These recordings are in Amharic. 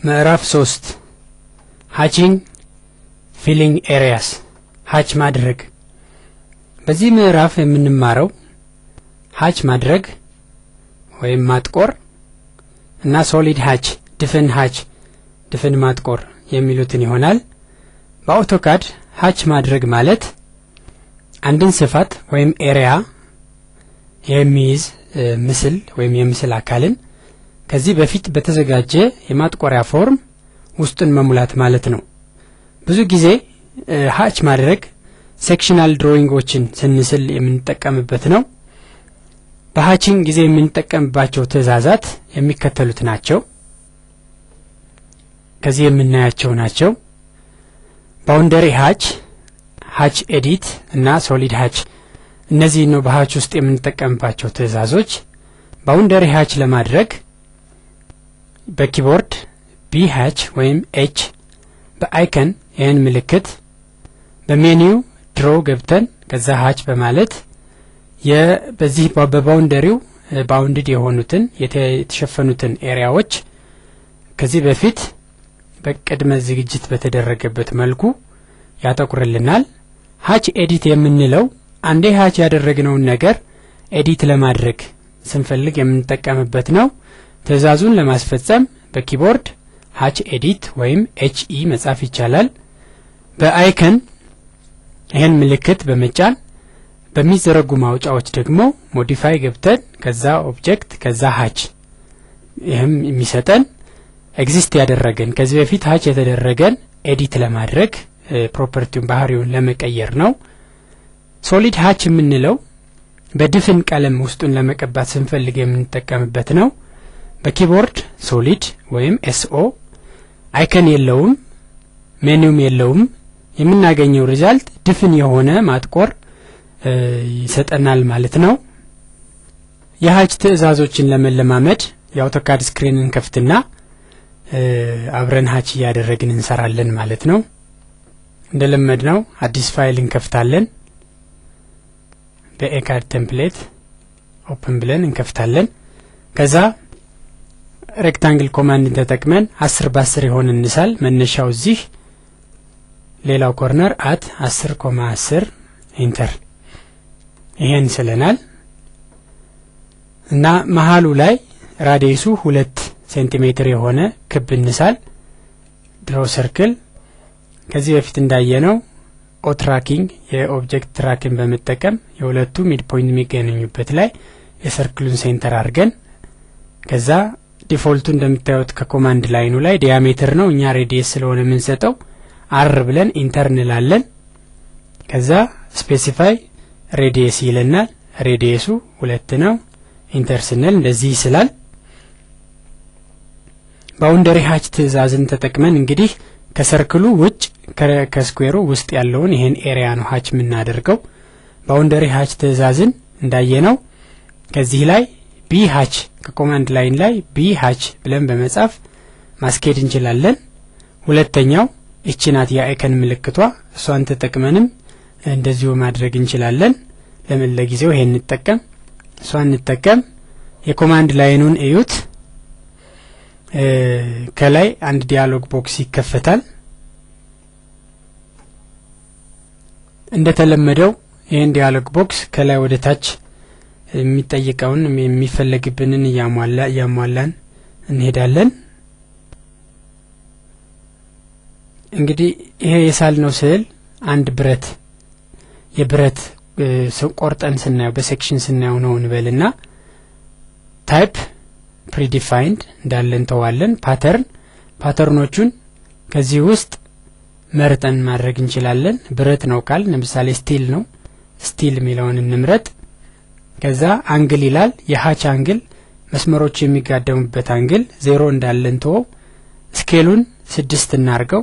ምዕራፍ 3 ሃቺንግ ፊሊንግ ኤሪያስ ሃች ማድረግ። በዚህ ምዕራፍ የምንማረው ሃች ማድረግ ወይም ማጥቆር እና ሶሊድ ሃች ድፍን ማጥቆር የሚሉትን ይሆናል። በአውቶካድ ሃች ማድረግ ማለት አንድን ስፋት ወይም ኤሪያ የሚይዝ ምስል ወይም የምስል አካልን ከዚህ በፊት በተዘጋጀ የማጥቆሪያ ፎርም ውስጡን መሙላት ማለት ነው። ብዙ ጊዜ ሃች ማድረግ ሴክሽናል ድሮዊንጎችን ስንስል የምንጠቀምበት ነው። በሃቺንግ ጊዜ የምንጠቀምባቸው ትዕዛዛት የሚከተሉት ናቸው። ከዚህ የምናያቸው ናቸው። ባውንደሪ ሃች ኤዲት እና ሶሊድ ሃች። እነዚህ ነው በሃች ውስጥ የምንጠቀምባቸው ትዕዛዞች። ባውንደሪ ሃች ለማድረግ በኪቦርድ ቢ ሃች ወይም ኤች፣ በአይከን ይህን ምልክት፣ በሜኒው ድሮ ገብተን ከዛ ሃች በማለት በዚህ በባውንደሪው ባውንድድ የሆኑትን የተሸፈኑትን ኤሪያዎች ከዚህ በፊት በቅድመ ዝግጅት በተደረገበት መልኩ ያጠቁርልናል። ሃች ኤዲት የምንለው አንዴ ሃች ያደረግነውን ነገር ኤዲት ለማድረግ ስንፈልግ የምንጠቀምበት ነው። ትዕዛዙን ለማስፈጸም በኪቦርድ ሃች ኤዲት ወይም ኤችኢ መጻፍ ይቻላል። በአይከን ይህን ምልክት በመጫን በሚዘረጉ ማውጫዎች ደግሞ ሞዲፋይ ገብተን ከዛ ኦብጀክት ከዛ ሃች፣ ይህም የሚሰጠን ኤግዚስት ያደረገን ከዚህ በፊት ሃች የተደረገን ኤዲት ለማድረግ ፕሮፐርቲውን ባህሪውን ለመቀየር ነው። ሶሊድ ሃች የምንለው በድፍን ቀለም ውስጡን ለመቀባት ስንፈልግ የምንጠቀምበት ነው። በኪቦርድ ሶሊድ ወይም ኤስኦ፣ አይከን የለውም፣ ሜኒውም የለውም። የምናገኘው ሪዛልት ድፍን የሆነ ማጥቆር ይሰጠናል ማለት ነው። የሃች ትዕዛዞችን ለመለማመድ የአውቶካድ ስክሪንን ከፍትና አብረን ሃች እያደረግን እንሰራለን ማለት ነው። እንደለመድነው አዲስ ፋይል እንከፍታለን። በኤካድ ቴምፕሌት ኦፕን ብለን እንከፍታለን። ከዛ ሬክታንግል ኮማንድን ተጠቅመን 10 በ10 የሆነ እንሳል። መነሻው እዚህ፣ ሌላው ኮርነር አት 10,10 ኢንተር። ይሄን ስለናል እና መሃሉ ላይ ራዲየሱ 2 ሴንቲሜትር የሆነ ክብ እንሳል። ድሮ ሰርክል። ከዚህ በፊት እንዳየነው ኦ ትራኪንግ የኦብጀክት ትራኪንግ በመጠቀም የሁለቱ ሚድ ፖይንት የሚገናኙበት ላይ የሰርክሉን ሴንተር አድርገን ከዛ ዲፎልቱ እንደምታዩት ከኮማንድ ላይኑ ላይ ዲያሜትር ነው፣ እኛ ሬዲየስ ስለሆነ የምንሰጠው አር ብለን ኢንተር እንላለን። ከዛ ስፔሲፋይ ሬዲየስ ይለናል። ሬዲየሱ 2 ነው። ኢንተር ስንል እንደዚህ ይስላል። ባውንደሪ ሃች ትዕዛዝን ተጠቅመን እንግዲህ ከሰርክሉ ውጭ ከስኩዌሩ ውስጥ ያለውን ይሄን ኤሪያ ነው ሃች የምናደርገው። ባውንደሪ ሃች ትዕዛዝን እንዳየነው ከዚህ ላይ ቢ ሃች ከኮማንድ ላይን ላይ ቢ ሃች ብለን በመጻፍ ማስኬድ እንችላለን። ሁለተኛው እቺ ናት የአይከን ምልክቷ፣ እሷን ተጠቅመንም እንደዚሁ ማድረግ እንችላለን። ለምን ለጊዜው ይሄን እንጠቀም፣ እሷን እንጠቀም። የኮማንድ ላይኑን እዩት። ከላይ አንድ ዲያሎግ ቦክስ ይከፈታል። እንደተለመደው ይሄን ዲያሎግ ቦክስ ከላይ ወደ ታች የሚጠይቀውን የሚፈለግብንን እያሟላን እንሄዳለን። እንግዲህ ይሄ የሳልነው ስዕል አንድ የብረት ቆርጠን ስናየው በሴክሽን ስናየው ነው እንበልና ታይፕ ፕሪዲፋይንድ እንዳለን ተዋለን። ፓተርኖቹን ከዚህ ውስጥ መርጠን ማድረግ እንችላለን። ብረት ነው ካል ለምሳሌ ስቲል ነው፣ ስቲል የሚለውን እንምረጥ። ከዛ አንግል ይላል። የሃች አንግል መስመሮች የሚጋደሙበት አንግል 0 እንዳለን ተወው። ስኬሉን 6 እናርገው።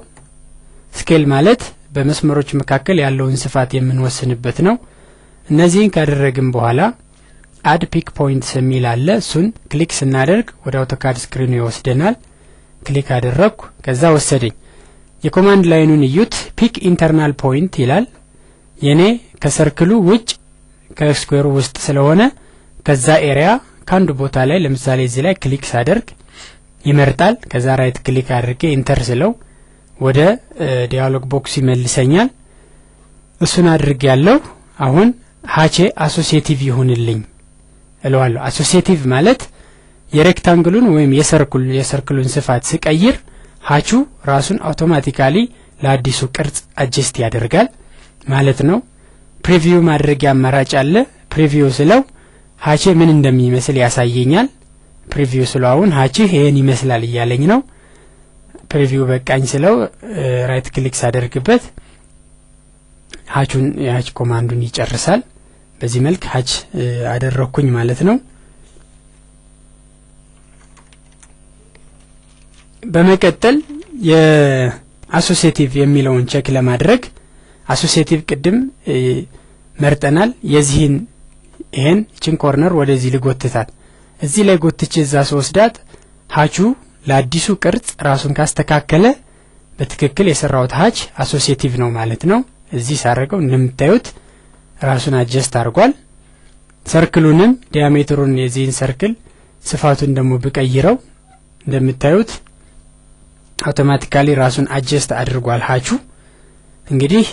ስኬል ማለት በመስመሮች መካከል ያለውን ስፋት የምንወስንበት ነው። እነዚህን ካደረግን በኋላ አድ ፒክ ፖይንትስ የሚል አለ። እሱን ክሊክ ስናደርግ ወደ አውቶካድ ስክሪኑ ይወስደናል። ክሊክ አደረግኩ፣ ከዛ ወሰደኝ። የኮማንድ ላይኑን እዩት። ፒክ ኢንተርናል ፖይንት ይላል። የኔ ከሰርክሉ ውጭ ከስኩዌሩ ውስጥ ስለሆነ ከዛ ኤሪያ ካንዱ ቦታ ላይ ለምሳሌ እዚህ ላይ ክሊክ ሳደርግ ይመርጣል። ከዛ ራይት ክሊክ አድርጌ ኢንተር ስለው ወደ ዲያሎግ ቦክስ ይመልሰኛል። እሱን አድርጌ ያለው አሁን ሃቼ አሶሲዬቲቭ ይሁንልኝ እለዋለሁ። አሶሲዬቲቭ ማለት የሬክታንግሉን ወይም የሰርክሉን ስፋት ስቀይር ሃቹ ራሱን አውቶማቲካሊ ለአዲሱ ቅርጽ አጀስት ያደርጋል ማለት ነው። ፕሪቪው ማድረጊያ አማራጭ አለ። ፕሪቪው ስለው ሃቼ ምን እንደሚመስል ያሳየኛል። ፕሪቪው ስለው አሁን ሃቼ ይሄን ይመስላል እያለኝ ነው። ፕሪቪው በቃኝ ስለው ራይት ክሊክ ሳደርግበት ሃች ኮማንዱን ይጨርሳል። በዚህ መልክ ሃች አደረኩኝ ማለት ነው። በመቀጠል የአሶሲዬቲቭ የሚለውን ቼክ ለማድረግ አሶሲዬቲቭ ቅድም መርጠናል። ይሄን ቺን ኮርነር ወደዚህ ልጎትታት። እዚህ ላይ ጎትቼ እዛ ወስዳት ሃቹ ለአዲሱ ቅርጽ ራሱን ካስተካከለ በትክክል የሰራውት ሃች አሶሲዬቲቭ ነው ማለት ነው። እዚህ ሳረገው እንደምታዩት ራሱን አጀስት አድርጓል። ሰርክሉንም ዲያሜትሩን የዚህን ሰርክል ስፋቱን ደግሞ ብቀይረው እንደምታዩት አውቶማቲካሊ ራሱን አጀስት አድርጓል ሃቹ። እንግዲህ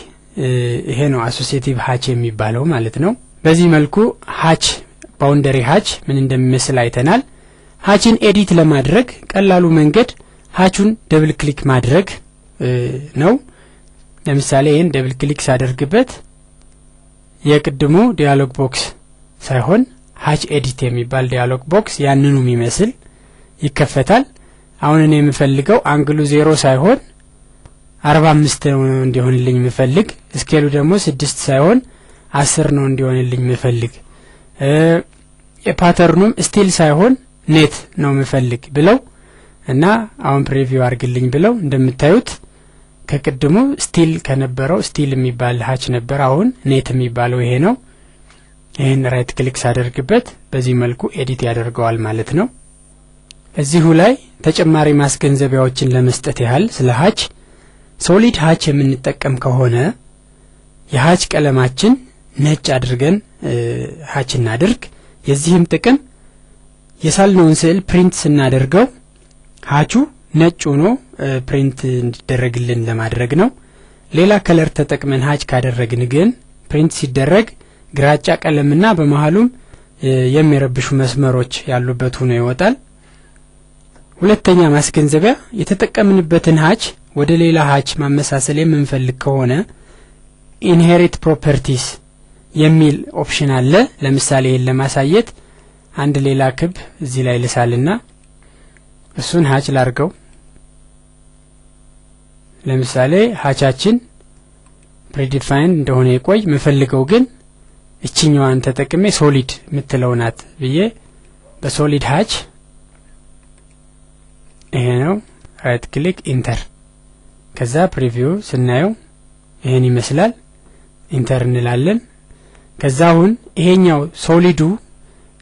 ይሄ ነው አሶሲዬቲቭ ሃች የሚባለው ማለት ነው። በዚህ መልኩ ሃች ባውንደሪ ሃች ምን እንደሚመስል አይተናል። ሃችን ኤዲት ለማድረግ ቀላሉ መንገድ ሃቹን ደብል ክሊክ ማድረግ ነው። ለምሳሌ ይሄን ደብል ክሊክ ሳደርግበት የቅድሙ ዲያሎግ ቦክስ ሳይሆን ሃች ኤዲት የሚባል ዲያሎግ ቦክስ ያንኑ የሚመስል ይከፈታል። አሁን እኔ የምፈልገው አንግሉ 0 ሳይሆን 45 ነው እንዲሆንልኝ የምፈልግ። ስኬሉ ደግሞ 6 ሳይሆን 10 ነው እንዲሆንልኝ የምፈልግ። የፓተርኑም ስቲል ሳይሆን ኔት ነው የምፈልግ ብለው እና አሁን ፕሪቪው አድርግልኝ ብለው እንደምታዩት ከቅድሙ ስቲል ከነበረው ስቲል የሚባል ሃች ነበር። አሁን ኔት የሚባለው ይሄ ነው። ይሄን ራይት ክሊክ ሳደርግበት በዚህ መልኩ ኤዲት ያደርገዋል ማለት ነው። እዚሁ ላይ ተጨማሪ ማስገንዘቢያዎችን ለመስጠት ያህል ስለ ሃች ሶሊድ ሃች የምንጠቀም ከሆነ የሃች ቀለማችን ነጭ አድርገን ሃች እናድርግ። የዚህም ጥቅም የሳልነውን ስዕል ፕሪንት ስናደርገው ሃቹ ነጭ ሆኖ ፕሪንት እንዲደረግልን ለማድረግ ነው። ሌላ ከለር ተጠቅመን ሃች ካደረግን ግን ፕሪንት ሲደረግ ግራጫ ቀለምና በመሃሉም የሚረብሹ መስመሮች ያሉበት ሆኖ ይወጣል። ሁለተኛ ማስገንዘቢያ የተጠቀምንበትን ሃች ወደ ሌላ ሃች ማመሳሰል የምንፈልግ ከሆነ ኢንሄሪት ፕሮፐርቲስ የሚል ኦፕሽን አለ። ለምሳሌ ይሄን ለማሳየት አንድ ሌላ ክብ እዚህ ላይ ልሳልና እሱን ሃች ላርገው። ለምሳሌ ሃቻችን ፕሪዲፋይንድ እንደሆነ ይቆይ። መፈልገው ግን እቺኛዋን ተጠቅሜ ሶሊድ ምትለውናት ብዬ በሶሊድ ሃች ይሄ ነው። ራይት ክሊክ ኢንተር። ከዛ ፕሪቪው ስናየው ይሄን ይመስላል። ኢንተር እንላለን። ከዛ አሁን ይሄኛው ሶሊዱ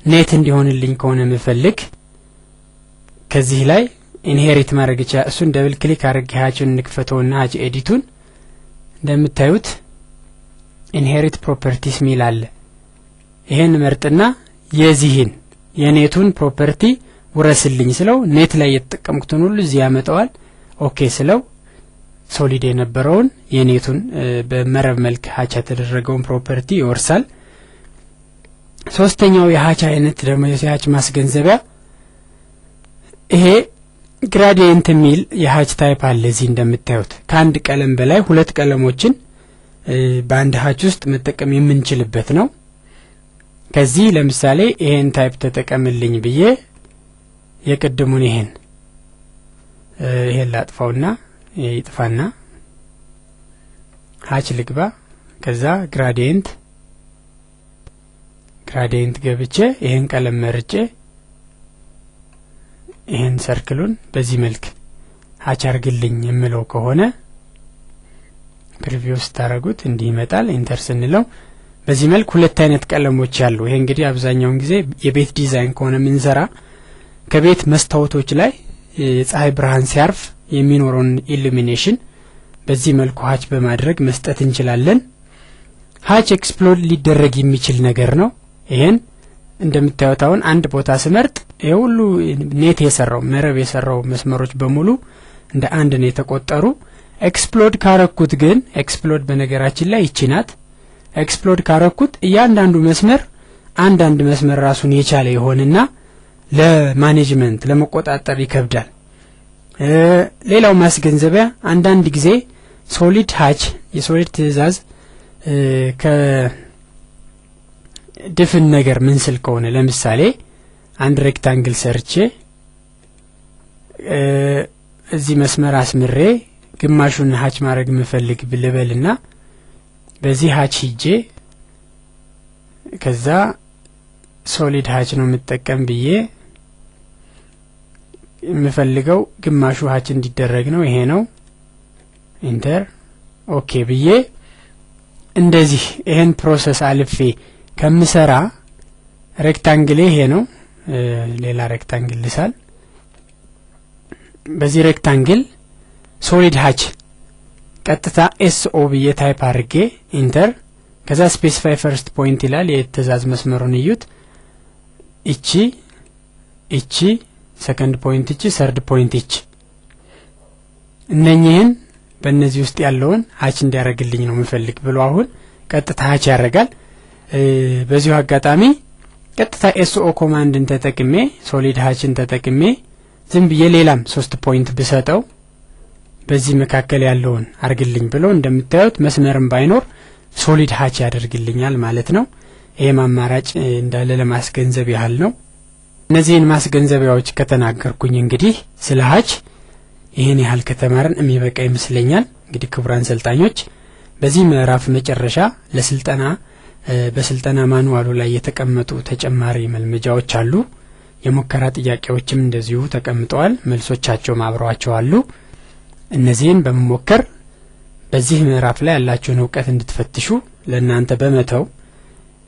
ኔት እንዲሆንልኝ ከሆነ ምፈልግ ከዚህ ላይ ኢንሄሪት ማድረግ ይችላል። እሱን ደብል ክሊክ አድርጌ ሃቹን እንክፈተውና ሃች ኤዲቱን እንደምታዩት ኢንሄሪት ፕሮፐርቲስ ሚል አለ። ይሄን መርጥና የዚህን የኔቱን ፕሮፐርቲ ውረስልኝ ስለው ኔት ላይ የተጠቀምኩትን ሁሉ እዚህ ያመጣዋል። ኦኬ ስለው ሶሊድ የነበረውን የኔቱን በመረብ መልክ ሃች የተደረገውን ፕሮፐርቲ ይወርሳል። ሶስተኛው የሃች አይነት ደግሞ የሃች ማስገንዘቢያ ይሄ ግራዲየንት ሚል የሃች ታይፕ አለ። እዚህ እንደምታዩት ከአንድ ቀለም በላይ ሁለት ቀለሞችን በአንድ ሃች ውስጥ መጠቀም የምንችልበት ነው። ከዚህ ለምሳሌ ይሄን ታይፕ ተጠቀምልኝ ብዬ የቅድሙን ይሄን ላጥፋውና ይጥፋና ሃች ልግባ። ከዛ ግራዲየንት ገብቼ ይሄን ቀለም መርጬ ይሄን ሰርክሉን በዚህ መልክ ሃች አርግልኝ የምለው ከሆነ ፕሪቪው ስታረጉት እንዲህ ይመጣል። ኢንተር ስንለው በዚህ መልክ ሁለት አይነት ቀለሞች ያሉ። ይሄ እንግዲህ አብዛኛውን ጊዜ የቤት ዲዛይን ከሆነ ምንሰራ ከቤት መስታወቶች ላይ የፀሐይ ብርሃን ሲያርፍ የሚኖረውን ኢሉሚኔሽን በዚህ መልኩ ሃች በማድረግ መስጠት እንችላለን። ሃች ኤክስፕሎድ ሊደረግ የሚችል ነገር ነው። ይሄን እንደምታዩት አሁን አንድ ቦታ ስመርጥ የሁሉ ኔት የሰራው መረብ የሰራው መስመሮች በሙሉ እንደ አንድ ነው የተቆጠሩ። ኤክስፕሎድ ካረኩት ግን ኤክስፕሎድ በነገራችን ላይ ይችናት ኤክስፕሎድ ካረኩት እያንዳንዱ መስመር አንድ መስመር ራሱን የቻለ ይሆንና ለማኔጅመንት ለመቆጣጠር ይከብዳል። ሌላው ማስገንዘቢያ አንዳንድ ጊዜ ሶሊድ ሃች የሶሊድ ትእዛዝ ከድፍን ነገር ምን ስል ከሆነ ለምሳሌ አንድ ሬክታንግል ሰርቼ እዚህ መስመር አስምሬ ግማሹን ሃች ማድረግ መፈልግ ብልበልና በዚህ ሃች ሂጄ ከዛ ሶሊድ ሃች ነው መጠቀም ብዬ የምፈልገው ግማሹ ሃች እንዲደረግ ነው። ይሄ ነው ኢንተር ኦኬ ብዬ እንደዚህ ይሄን ፕሮሰስ አልፌ ከምሰራ ሬክታንግል ይሄ ነው። ሌላ ሬክታንግል ልሳል። በዚህ ሬክታንግል ሶሊድ ሃች ቀጥታ ኤስኦ ብዬ ታይፕ አድርጌ ኢንተር ከዛ ስፔሲፋይ ፈርስት ፖይንት ይላል። የትእዛዝ መስመሩን እዩት። እቺ ሰከንድ ፖይንት እቺ ሰርድ ፖይንት እቺ እነኚህን በእነዚህ ውስጥ ያለውን ሃች እንዲያደርግልኝ ነው የምፈልግ ብሎ አሁን ቀጥታ ሃች ያደርጋል። በዚሁ አጋጣሚ ቀጥታ ኤስኦ ኮማንድን ተጠቅሜ ሶሊድ ሃችን ተጠቅሜ ዝም ብዬ ሌላም 3 ፖይንት ብሰጠው በዚህ መካከል ያለውን አርግልኝ ብሎ እንደምታዩት መስመርም ባይኖር ሶሊድ ሃች ያደርግልኛል ማለት ነው። ይሄም አማራጭ እንዳለ ለማስገንዘብ ያህል ነው። እነዚህን ማስገንዘቢያዎች ከተናገርኩኝ እንግዲህ ስለ ሃች ይሄን ያህል ከተማረን የሚበቃ ይመስለኛል። እንግዲህ ክቡራን ሰልጣኞች በዚህ ምዕራፍ መጨረሻ ለስልጠና በስልጠና ማኑዋሉ ላይ የተቀመጡ ተጨማሪ መልመጃዎች አሉ። የሙከራ ጥያቄዎችም እንደዚሁ ተቀምጠዋል። መልሶቻቸው አብረዋቸው አሉ። እነዚህን በመሞከር በዚህ ምዕራፍ ላይ ያላችሁን ዕውቀት እንድትፈትሹ ለእናንተ በመተው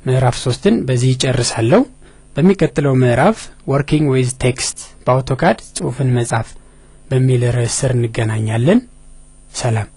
ምዕራፍ 3ን በዚህ ይጨርሳለሁ። በሚቀጥለው ምዕራፍ ወርኪንግ ዊዝ ቴክስት በአውቶካድ ጽሑፍን መጻፍ በሚል ርዕስ ስር እንገናኛለን። ሰላም።